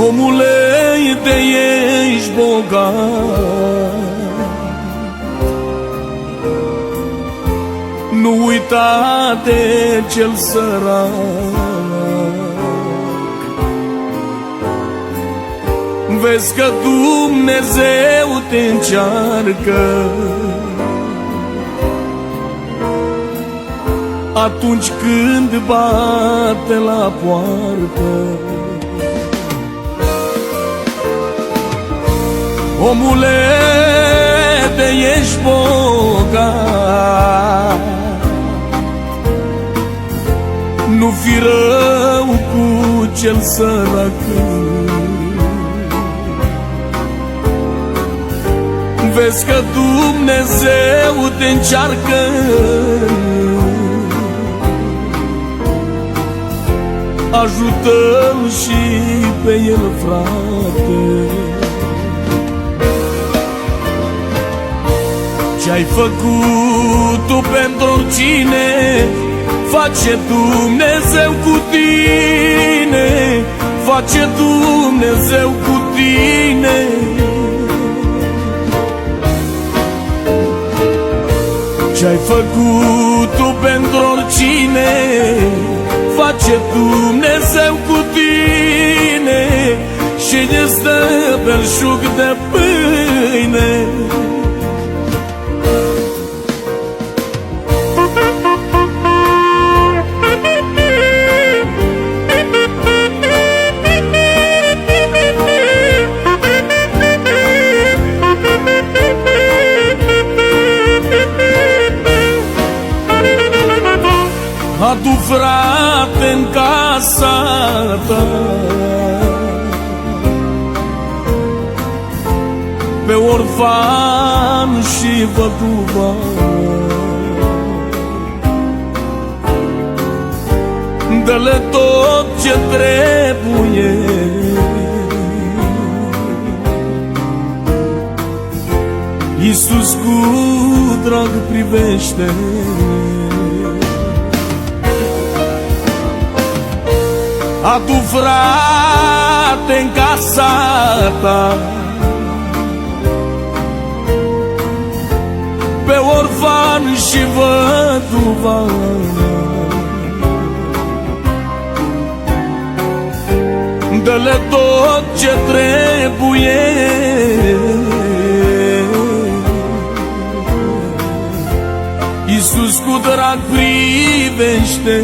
Omule, de ești bogat, nu uita de cel sărac. Vezi că Dumnezeu te încearcă atunci când bate la poartă. Omule, de ești bogat, nu fi rău cu cel sărac. Vezi că Dumnezeu te încearcă ajută-l și pe el, frate. Ce-ai făcut tu pentru oricine, face Dumnezeu cu tine, face Dumnezeu cu tine. Ce-ai făcut tu pentru oricine, face Dumnezeu cu tine și ne stă belșug de pâine. Adu, frate, în casa ta pe orfan și văduva, dă-le tot ce trebuie. Iisus cu drag privește. Adu, frate, în casa ta pe orfan și văduva, dă-le tot ce trebuie. Iisus cu drag privește.